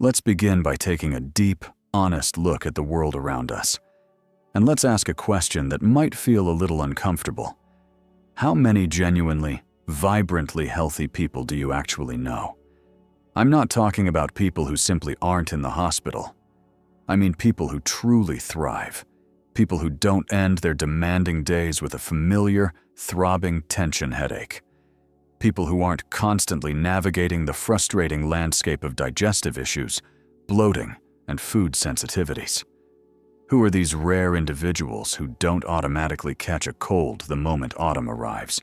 Let's begin by taking a deep, honest look at the world around us. And let's ask a question that might feel a little uncomfortable. How many genuinely, vibrantly healthy people do you actually know? I'm not talking about people who simply aren't in the hospital. I mean people who truly thrive. People who don't end their demanding days with a familiar, throbbing tension headache. People who aren't constantly navigating the frustrating landscape of digestive issues, bloating, and food sensitivities. Who are these rare individuals who don't automatically catch a cold the moment autumn arrives?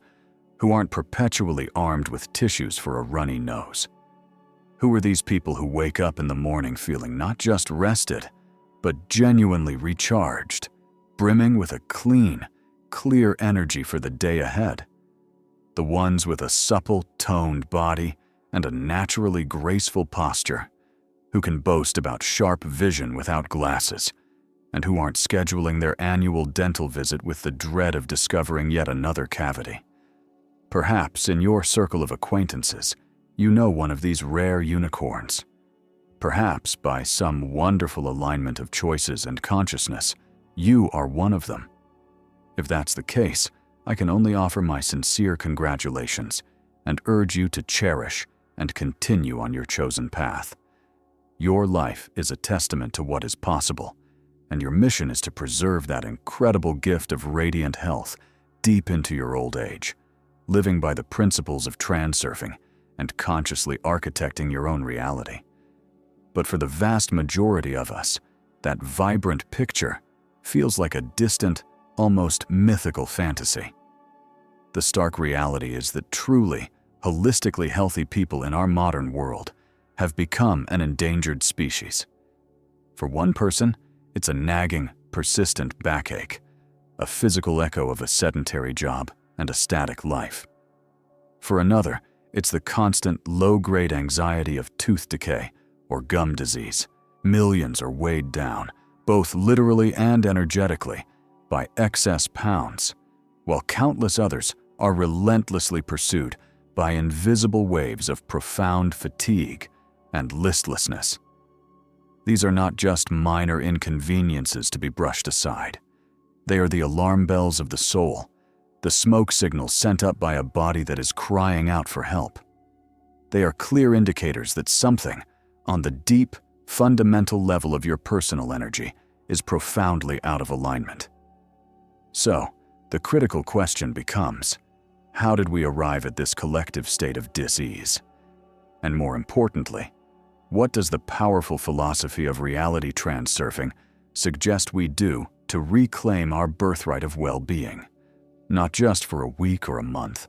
Who aren't perpetually armed with tissues for a runny nose? Who are these people who wake up in the morning feeling not just rested, but genuinely recharged, brimming with a clean, clear energy for the day ahead? The ones with a supple, toned body and a naturally graceful posture, who can boast about sharp vision without glasses, and who aren't scheduling their annual dental visit with the dread of discovering yet another cavity. Perhaps in your circle of acquaintances, you know one of these rare unicorns. Perhaps by some wonderful alignment of choices and consciousness, you are one of them. If that's the case, I can only offer my sincere congratulations and urge you to cherish and continue on your chosen path. Your life is a testament to what is possible, and your mission is to preserve that incredible gift of radiant health deep into your old age, living by the principles of transurfing and consciously architecting your own reality. But for the vast majority of us, that vibrant picture feels like a distant, almost mythical fantasy. The stark reality is that truly, holistically healthy people in our modern world have become an endangered species. For one person, it's a nagging, persistent backache, a physical echo of a sedentary job and a static life. For another, it's the constant low-grade anxiety of tooth decay or gum disease. Millions are weighed down, both literally and energetically, by excess pounds, while countless others are relentlessly pursued by invisible waves of profound fatigue and listlessness. These are not just minor inconveniences to be brushed aside. They are the alarm bells of the soul, the smoke signals sent up by a body that is crying out for help. They are clear indicators that something, on the deep, fundamental level of your personal energy, is profoundly out of alignment. So, the critical question becomes, how did we arrive at this collective state of dis-ease? And more importantly, what does the powerful philosophy of reality transurfing suggest we do to reclaim our birthright of well-being, not just for a week or a month,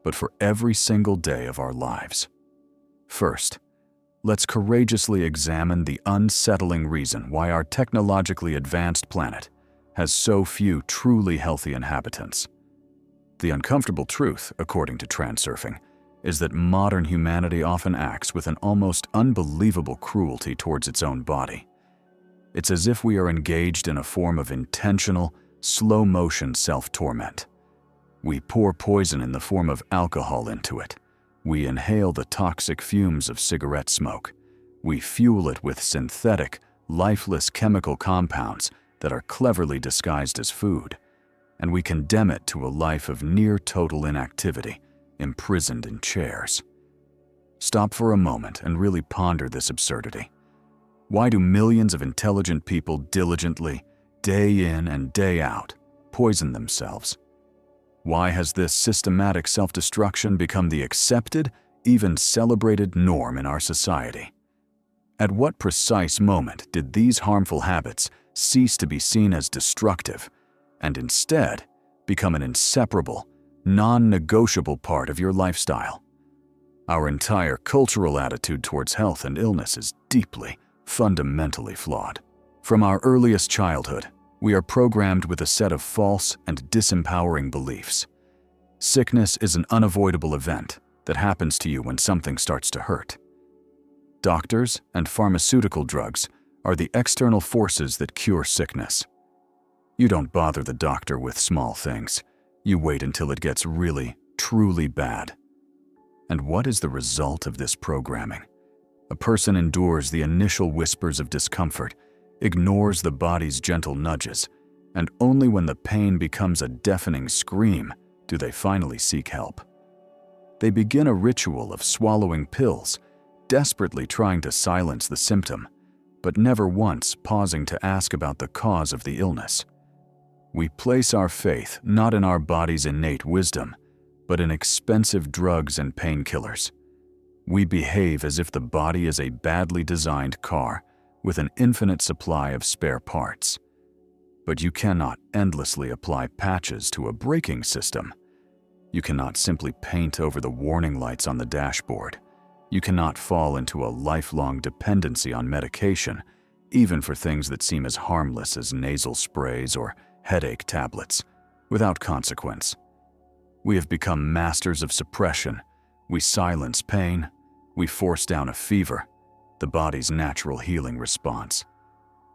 but for every single day of our lives? First, let's courageously examine the unsettling reason why our technologically advanced planet has so few truly healthy inhabitants. The uncomfortable truth, according to transurfing, is that modern humanity often acts with an almost unbelievable cruelty towards its own body. It's as if we are engaged in a form of intentional, slow-motion self-torment. We pour poison in the form of alcohol into it. We inhale the toxic fumes of cigarette smoke. We fuel it with synthetic, lifeless chemical compounds that are cleverly disguised as food. And we condemn it to a life of near-total inactivity, imprisoned in chairs. Stop for a moment and really ponder this absurdity. Why do millions of intelligent people diligently, day in and day out, poison themselves? Why has this systematic self-destruction become the accepted, even celebrated norm in our society? At what precise moment did these harmful habits cease to be seen as destructive and instead become an inseparable, non-negotiable part of your lifestyle? Our entire cultural attitude towards health and illness is deeply, fundamentally flawed. From our earliest childhood, we are programmed with a set of false and disempowering beliefs. Sickness is an unavoidable event that happens to you when something starts to hurt. Doctors and pharmaceutical drugs are the external forces that cure sickness. You don't bother the doctor with small things. You wait until it gets really, truly bad. And what is the result of this programming? A person endures the initial whispers of discomfort, ignores the body's gentle nudges, and only when the pain becomes a deafening scream do they finally seek help. They begin a ritual of swallowing pills, desperately trying to silence the symptom, but never once pausing to ask about the cause of the illness. We place our faith not in our body's innate wisdom, but in expensive drugs and painkillers. We behave as if the body is a badly designed car with an infinite supply of spare parts. But you cannot endlessly apply patches to a braking system. You cannot simply paint over the warning lights on the dashboard. You cannot fall into a lifelong dependency on medication, even for things that seem as harmless as nasal sprays or headache tablets, without consequence. We have become masters of suppression. We silence pain. We force down a fever, the body's natural healing response.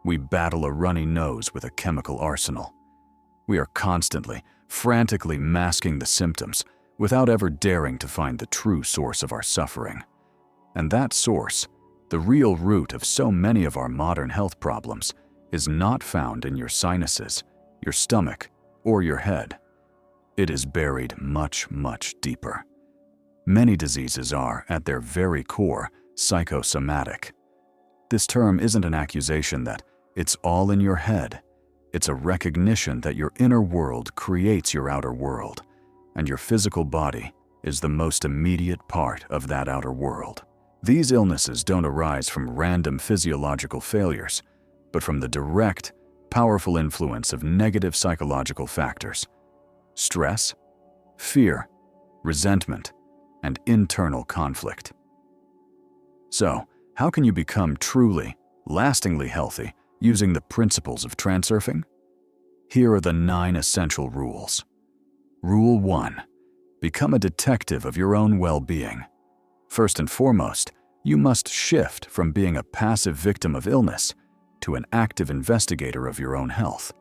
We battle a runny nose with a chemical arsenal. We are constantly, frantically masking the symptoms without ever daring to find the true source of our suffering. And that source, the real root of so many of our modern health problems, is not found in your sinuses, your stomach, or your head. It is buried much, much deeper. Many diseases are, at their very core, psychosomatic. This term isn't an accusation that it's all in your head. It's a recognition that your inner world creates your outer world, and your physical body is the most immediate part of that outer world. These illnesses don't arise from random physiological failures, but from the direct, powerful influence of negative psychological factors: stress, fear, resentment, and internal conflict. So, how can you become truly, lastingly healthy using the principles of transurfing? Here are the 9 essential rules. Rule 1. Become a detective of your own well-being. First and foremost, you must shift from being a passive victim of illness to an active investigator of your own health.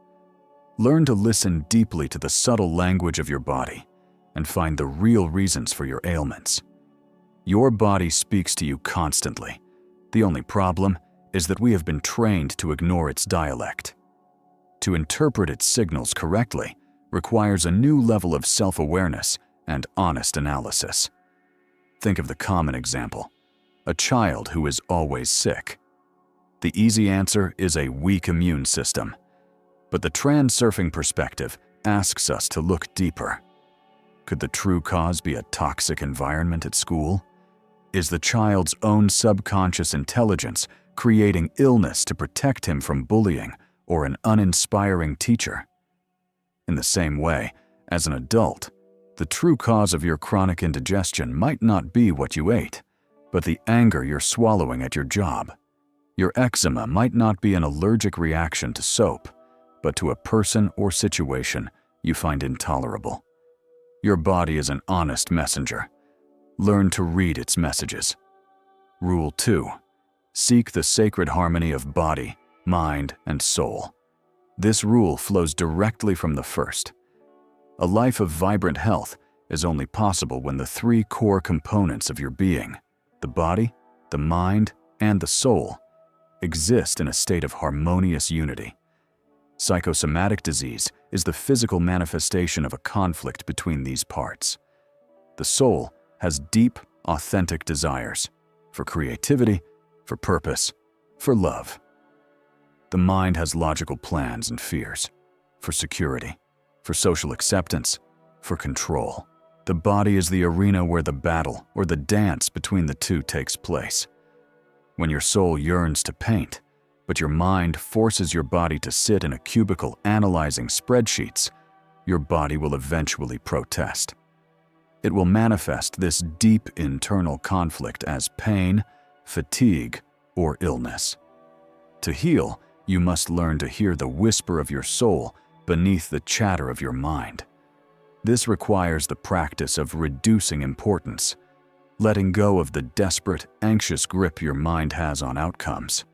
Learn to listen deeply to the subtle language of your body and find the real reasons for your ailments. Your body speaks to you constantly. The only problem is that we have been trained to ignore its dialect. To interpret its signals correctly requires a new level of self-awareness and honest analysis. Think of the common example: a child who is always sick. The easy answer is a weak immune system. But the transurfing perspective asks us to look deeper. Could the true cause be a toxic environment at school? Is the child's own subconscious intelligence creating illness to protect him from bullying or an uninspiring teacher? In the same way, as an adult, the true cause of your chronic indigestion might not be what you ate, but the anger you're swallowing at your job. Your eczema might not be an allergic reaction to soap, but to a person or situation you find intolerable. Your body is an honest messenger. Learn to read its messages. Rule 2. Seek the sacred harmony of body, mind, and soul. This rule flows directly from the first. A life of vibrant health is only possible when the 3 core components of your being, the body, the mind, and the soul, exist in a state of harmonious unity. Psychosomatic disease is the physical manifestation of a conflict between these parts. The soul has deep, authentic desires for creativity, for purpose, for love. The mind has logical plans and fears for security, for social acceptance, for control. The body is the arena where the battle or the dance between the two takes place. When your soul yearns to paint, but your mind forces your body to sit in a cubicle analyzing spreadsheets, your body will eventually protest. It will manifest this deep internal conflict as pain, fatigue, or illness. To heal, you must learn to hear the whisper of your soul beneath the chatter of your mind. This requires the practice of reducing importance, letting go of the desperate, anxious grip your mind has on outcomes.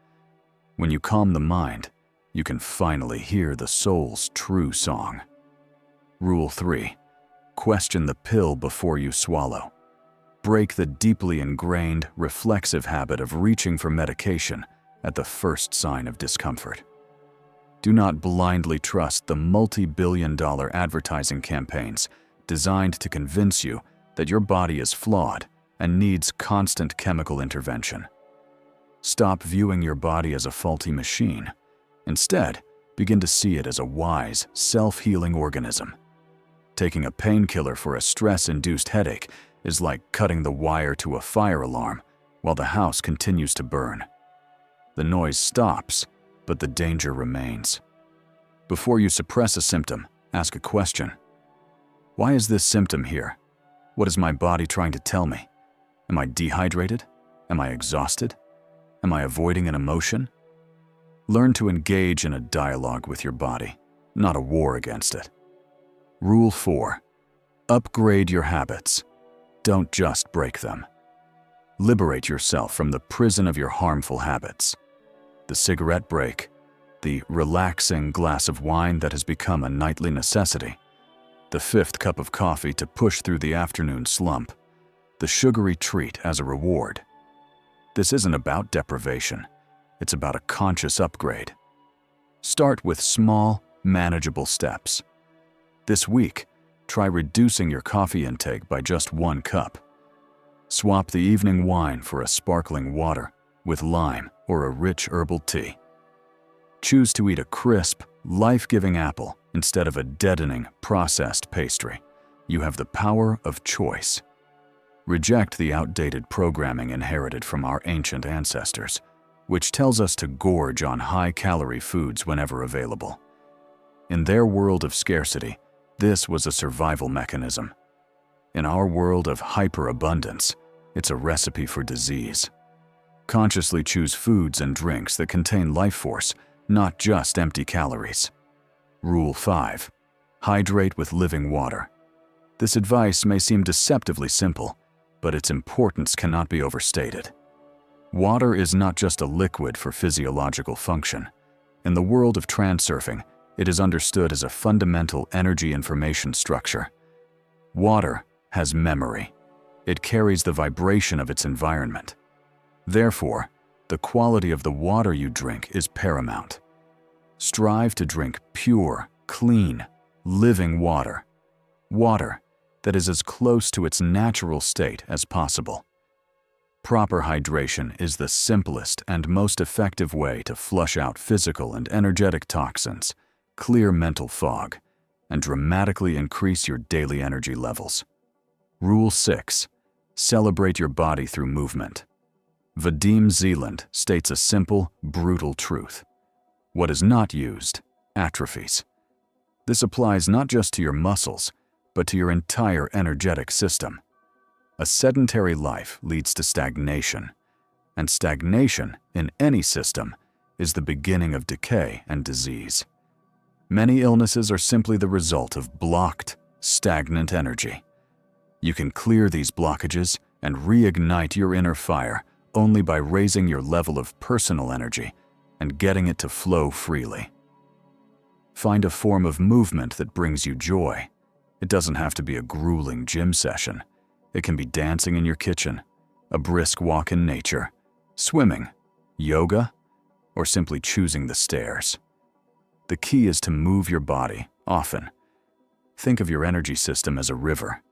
When you calm the mind, you can finally hear the soul's true song. Rule 3. Question the pill before you swallow. Break the deeply ingrained, reflexive habit of reaching for medication at the first sign of discomfort. Do not blindly trust the multi-billion-dollar advertising campaigns designed to convince you that your body is flawed and needs constant chemical intervention. Stop viewing your body as a faulty machine. Instead, begin to see it as a wise, self-healing organism. Taking a painkiller for a stress-induced headache is like cutting the wire to a fire alarm while the house continues to burn. The noise stops, but the danger remains. Before you suppress a symptom, ask a question. Why is this symptom here? What is my body trying to tell me? Am I dehydrated? Am I exhausted? Am I avoiding an emotion? Learn to engage in a dialogue with your body, not a war against it. Rule 4. Upgrade your habits. Don't just break them. Liberate yourself from the prison of your harmful habits. The cigarette break, the relaxing glass of wine that has become a nightly necessity, the 5th cup of coffee to push through the afternoon slump, the sugary treat as a reward. This isn't about deprivation. It's about a conscious upgrade. Start with small, manageable steps. This week, try reducing your coffee intake by just 1 cup. Swap the evening wine for a sparkling water with lime or a rich herbal tea. Choose to eat a crisp, life-giving apple instead of a deadening, processed pastry. You have the power of choice. Reject the outdated programming inherited from our ancient ancestors, which tells us to gorge on high-calorie foods whenever available. In their world of scarcity, this was a survival mechanism. In our world of hyperabundance, it's a recipe for disease. Consciously choose foods and drinks that contain life force, not just empty calories. Rule 5. Hydrate with living water. This advice may seem deceptively simple, but its importance cannot be overstated. Water is not just a liquid for physiological function. In the world of transurfing, it is understood as a fundamental energy information structure. Water has memory. It carries the vibration of its environment. Therefore, the quality of the water you drink is paramount. Strive to drink pure, clean, living water. Water that is as close to its natural state as possible. Proper hydration is the simplest and most effective way to flush out physical and energetic toxins, clear mental fog, and dramatically increase your daily energy levels. Rule 6. Celebrate your body through movement. Vadim Zeland states a simple, brutal truth. What is not used atrophies. This applies not just to your muscles, but to your entire energetic system. A sedentary life leads to stagnation, and stagnation in any system is the beginning of decay and disease. Many illnesses are simply the result of blocked, stagnant energy. You can clear these blockages and reignite your inner fire only by raising your level of personal energy and getting it to flow freely. Find a form of movement that brings you joy. It doesn't have to be a grueling gym session. It can be dancing in your kitchen, a brisk walk in nature, swimming, yoga, or simply choosing the stairs. The key is to move your body often. Think of your energy system as a river.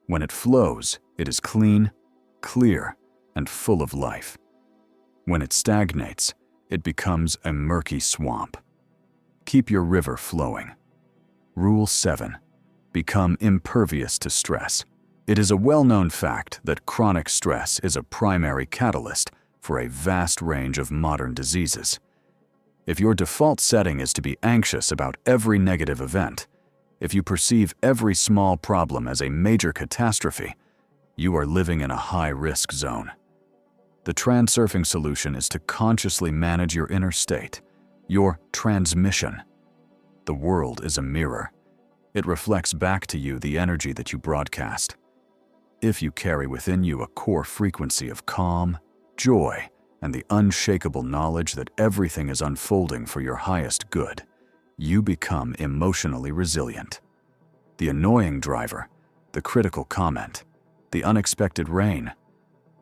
When it flows, it is clean, clear, and full of life. When it stagnates, it becomes a murky swamp. Keep your river flowing. Rule 7. Become impervious to stress. It is a well-known fact that chronic stress is a primary catalyst for a vast range of modern diseases. If your default setting is to be anxious about every negative event, if you perceive every small problem as a major catastrophe, you are living in a high-risk zone. The transurfing solution is to consciously manage your inner state, your transmission. The world is a mirror. It reflects back to you the energy that you broadcast. If you carry within you a core frequency of calm, joy, and the unshakable knowledge that everything is unfolding for your highest good, you become emotionally resilient. The annoying driver, the critical comment, the unexpected rain.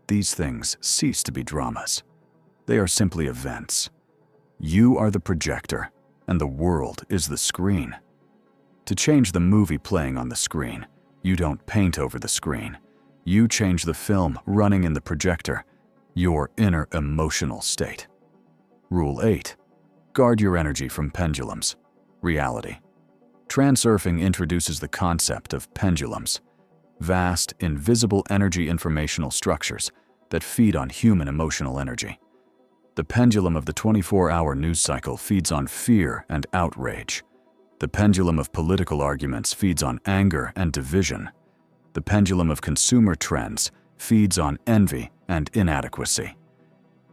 These things cease to be dramas. They are simply events. You are the projector, and the world is the screen. To change the movie playing on the screen, you don't paint over the screen. You change the film running in the projector, your inner emotional state. Rule 8. Guard your energy from pendulums. Reality. Transurfing introduces the concept of pendulums, vast, invisible energy informational structures that feed on human emotional energy. The pendulum of the 24-hour news cycle feeds on fear and outrage. The pendulum of political arguments feeds on anger and division. The pendulum of consumer trends feeds on envy and inadequacy.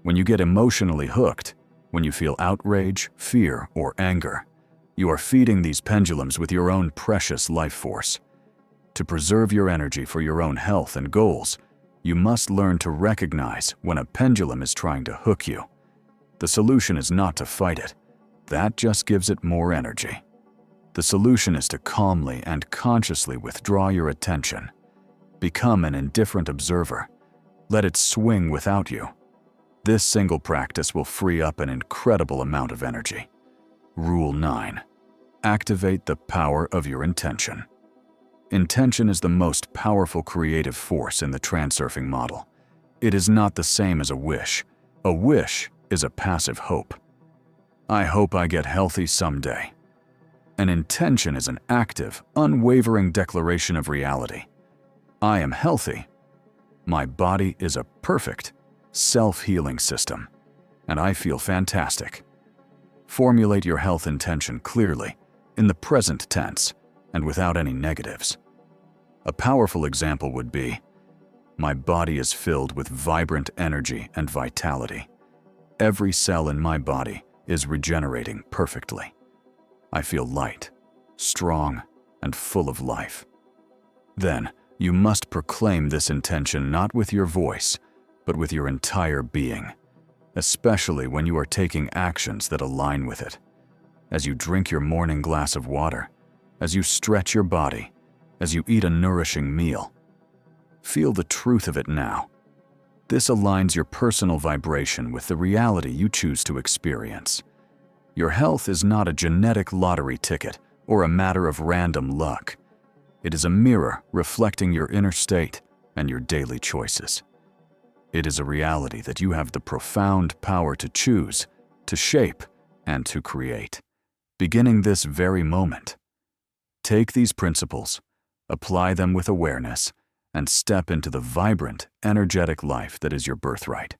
When you get emotionally hooked, when you feel outrage, fear, or anger, you are feeding these pendulums with your own precious life force. To preserve your energy for your own health and goals, you must learn to recognize when a pendulum is trying to hook you. The solution is not to fight it. That just gives it more energy. The solution is to calmly and consciously withdraw your attention. Become an indifferent observer. Let it swing without you. This single practice will free up an incredible amount of energy. Rule 9. Activate the power of your intention. Intention is the most powerful creative force in the transurfing model. It is not the same as a wish. A wish is a passive hope. I hope I get healthy someday. An intention is an active, unwavering declaration of reality. I am healthy. My body is a perfect, self-healing system, and I feel fantastic. Formulate your health intention clearly, in the present tense, and without any negatives. A powerful example would be, my body is filled with vibrant energy and vitality. Every cell in my body is regenerating perfectly. I feel light, strong, and full of life. Then, you must proclaim this intention not with your voice, but with your entire being, especially when you are taking actions that align with it. As you drink your morning glass of water, as you stretch your body, as you eat a nourishing meal. Feel the truth of it now. This aligns your personal vibration with the reality you choose to experience. Your health is not a genetic lottery ticket or a matter of random luck. It is a mirror reflecting your inner state and your daily choices. It is a reality that you have the profound power to choose, to shape, and to create, beginning this very moment. Take these principles, apply them with awareness, and step into the vibrant, energetic life that is your birthright.